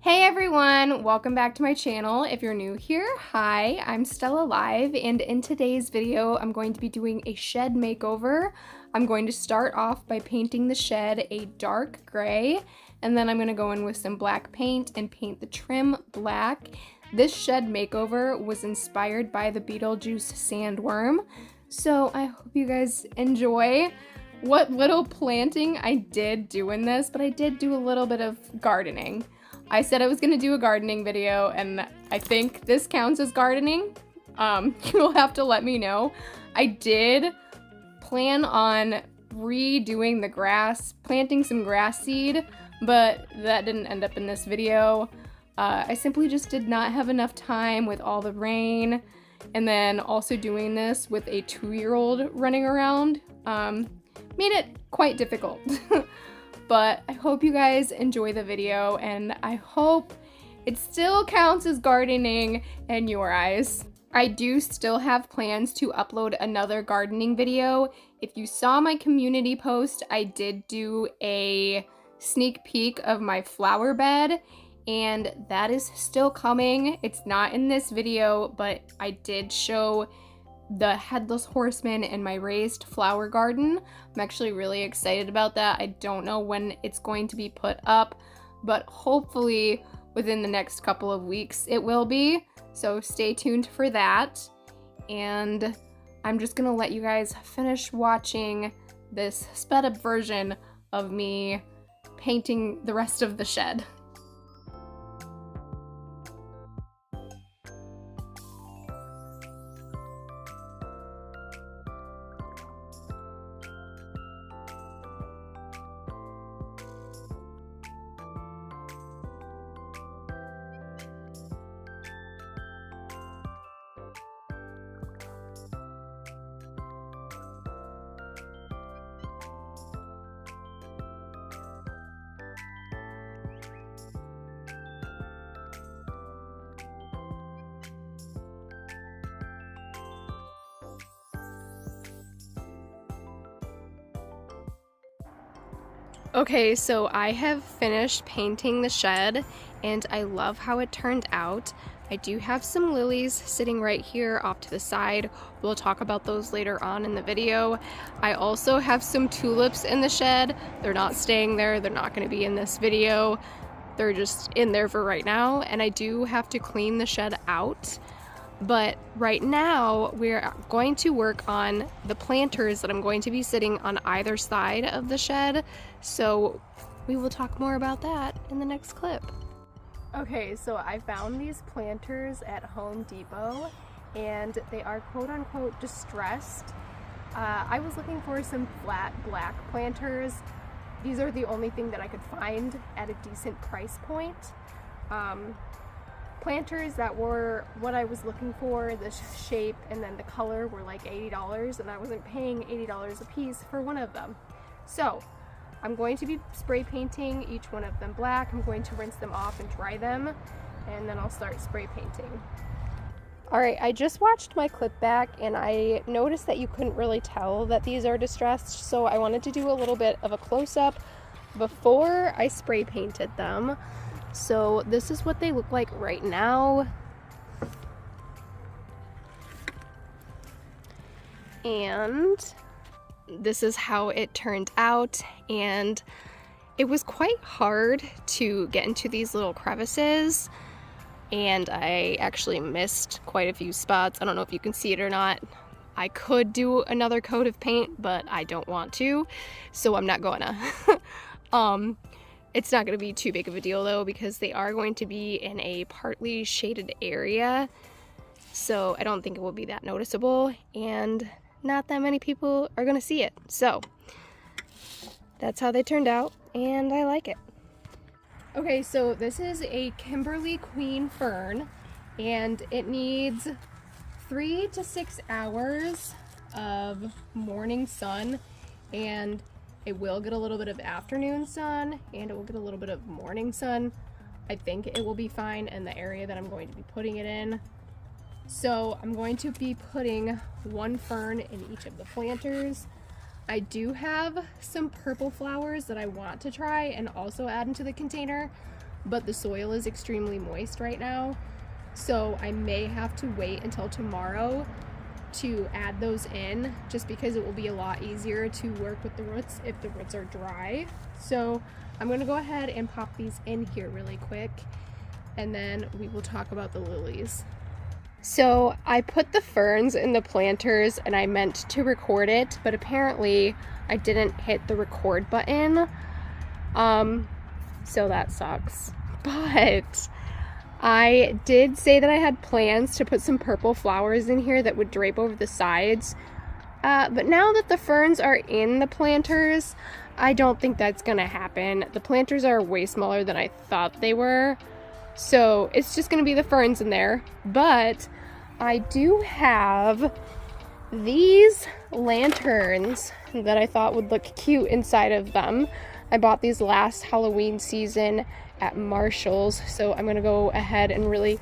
Hey everyone, welcome back to my channel. If you're new here, hi, I'm Stella Live, and in today's video I'm going to be doing a shed makeover. I'm going to start off by painting the shed a dark gray, and then I'm going to go in with some black paint and paint the trim black. This shed makeover was inspired by the Beetlejuice sandworm, so I hope you guys enjoy what little planting I did do in this, but I did do a little bit of gardening. I said I was gonna do a gardening video, and I think this counts as gardening. You'll have to let me know. I did plan on redoing the grass, planting some grass seed, but that didn't end up in this video. I simply just did not have enough time with all the rain, and then also doing this with a 2-year-old running around made it quite difficult. But I hope you guys enjoy the video, and I hope it still counts as gardening in your eyes. I do still have plans to upload another gardening video. If you saw my community post, I did do a sneak peek of my flower bed, and that is still coming. It's not in this video, but I did show the headless horseman in my raised flower garden. I'm actually really excited about that. I don't know when it's going to be put up, but hopefully within the next couple of weeks it will be. So stay tuned for that. And I'm just gonna let you guys finish watching this sped up version of me painting the rest of the shed. Okay, so I have finished painting the shed, and I love how it turned out. I do have some lilies sitting right here off to the side. We'll talk about those later on in the video. I also have some tulips in the shed. They're not staying there. They're not going to be in this video. They're just in there for right now, and I do have to clean the shed out. But right now, we're going to work on the planters that I'm going to be sitting on either side of the shed. So we will talk more about that in the next clip. Okay, so I found these planters at Home Depot, and they are quote-unquote distressed. I was looking for some flat black planters. These are the only thing that I could find at a decent price point. Planters that were what I was looking for, the shape and then the color, were like $80, and I wasn't paying $80 a piece for one of them. So I'm going to be spray painting each one of them black. I'm going to rinse them off and dry them, and then I'll start spray painting. Alright, I just watched my clip back, and I noticed that you couldn't really tell that these are distressed, so I wanted to do a little bit of a close-up before I spray painted them. So this is what they look like right now. And this is how it turned out, and it was quite hard to get into these little crevices, and I actually missed quite a few spots. I don't know if you can see it or not. I could do another coat of paint, but I don't want to, so I'm not gonna. It's not going to be too big of a deal though, because they are going to be in a partly shaded area, so I don't think it will be that noticeable, and not that many people are going to see it. So that's how they turned out, and I like it. Okay, so this is a Kimberly Queen fern, and it needs 3 to 6 hours of morning sun, and it will get a little bit of afternoon sun, and it will get a little bit of morning sun. I think it will be fine in the area that I'm going to be putting it in. So I'm going to be putting one fern in each of the planters. I do have some purple flowers that I want to try and also add into the container, but the soil is extremely moist right now. So I may have to wait until tomorrow to add those in, just because it will be a lot easier to work with the roots if the roots are dry. So I'm gonna go ahead and pop these in here really quick, and then we will talk about the lilies. So I put the ferns in the planters and I meant to record it, but apparently I didn't hit the record button. So that sucks. But I did say that I had plans to put some purple flowers in here that would drape over the sides. But now that the ferns are in the planters, I don't think that's gonna happen. The planters are way smaller than I thought they were. So it's just gonna be the ferns in there. But I do have these lanterns that I thought would look cute inside of them. I bought these last Halloween season at Marshall's, so I'm gonna go ahead and really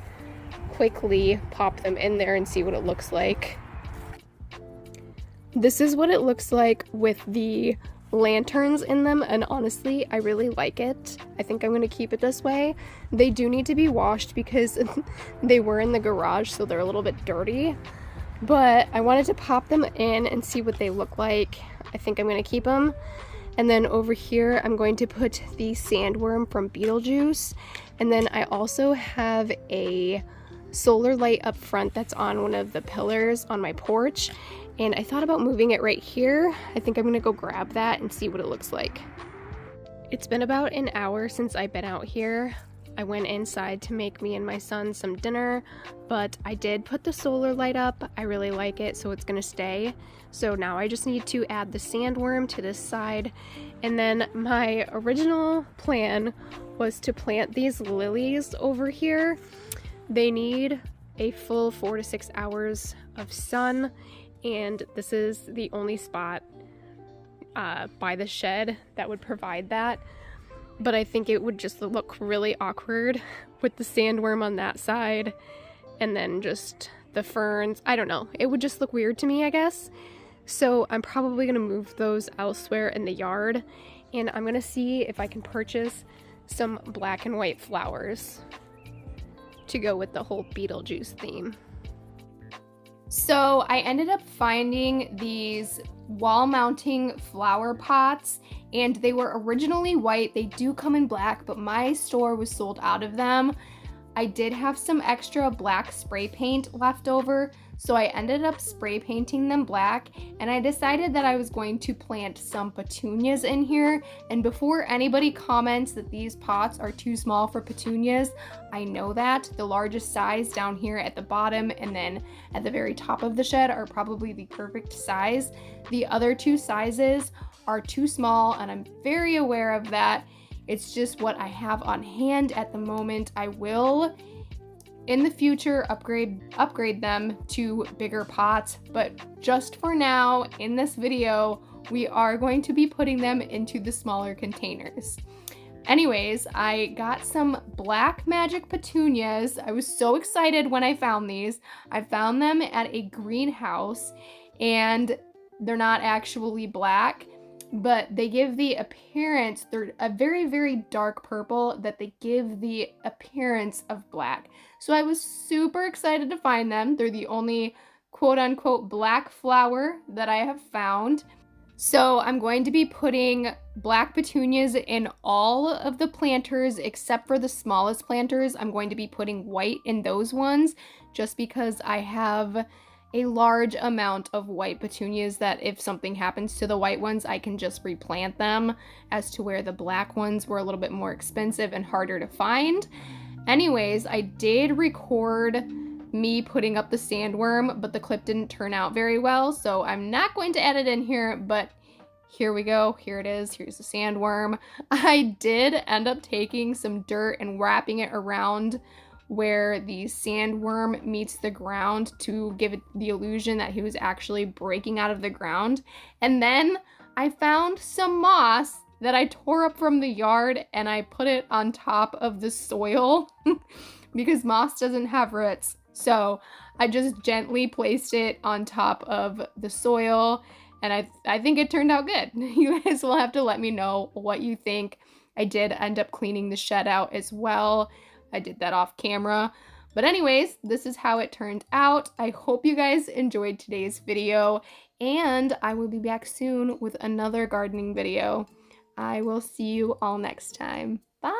quickly pop them in there and see what it looks like. This is what it looks like with the lanterns in them, and honestly, I really like it. I think I'm gonna keep it this way. They do need to be washed because they were in the garage, so they're a little bit dirty, but I wanted to pop them in and see what they look like. I think I'm gonna keep them. And then over here, I'm going to put the sandworm from Beetlejuice. And then I also have a solar light up front that's on one of the pillars on my porch. And I thought about moving it right here. I think I'm gonna go grab that and see what it looks like. It's been about an hour since I've been out here. I went inside to make me and my son some dinner, but I did put the solar light up. I really like it, so it's gonna stay. So now I just need to add the sandworm to this side. And then my original plan was to plant these lilies over here. They need a full 4 to 6 hours of sun, and this is the only spot by the shed that would provide that. But I think it would just look really awkward with the sandworm on that side and then just the ferns. I don't know. It would just look weird to me, I guess. So I'm probably going to move those elsewhere in the yard, and I'm going to see if I can purchase some black and white flowers to go with the whole Beetlejuice theme. So I ended up finding these wall mounting flower pots, and they were originally white. They do come in black, but my store was sold out of them. I did have some extra black spray paint left over, so I ended up spray painting them black, and I decided that I was going to plant some petunias in here. And before anybody comments that these pots are too small for petunias, I know that the largest size down here at the bottom and then at the very top of the shed are probably the perfect size. The other two sizes are too small, and I'm very aware of that. It's just what I have on hand at the moment. I will in the future upgrade them to bigger pots, but just for now in this video we are going to be putting them into the smaller containers. Anyways, I got some black magic petunias. I was so excited when I found these. I found them at a greenhouse, and they're not actually black, but they give the appearance, they're a very, very dark purple that they give the appearance of black. So I was super excited to find them. They're the only quote-unquote black flower that I have found. So I'm going to be putting black petunias in all of the planters except for the smallest planters. I'm going to be putting white in those ones just because I have a large amount of white petunias that if something happens to the white ones, I can just replant them, as to where the black ones were a little bit more expensive and harder to find. Anyways, I did record me putting up the sandworm, but the clip didn't turn out very well, so I'm not going to add it in here, but here we go. Here it is. Here's the sandworm. I did end up taking some dirt and wrapping it around where the sandworm meets the ground to give it the illusion that he was actually breaking out of the ground. And then I found some moss that I tore up from the yard and I put it on top of the soil because moss doesn't have roots. So I just gently placed it on top of the soil, and I think it turned out good. You guys will have to let me know what you think I did end up cleaning the shed out as well. I did that off camera. But anyways, this is how it turned out. I hope you guys enjoyed today's video, and I will be back soon with another gardening video. I will see you all next time. Bye!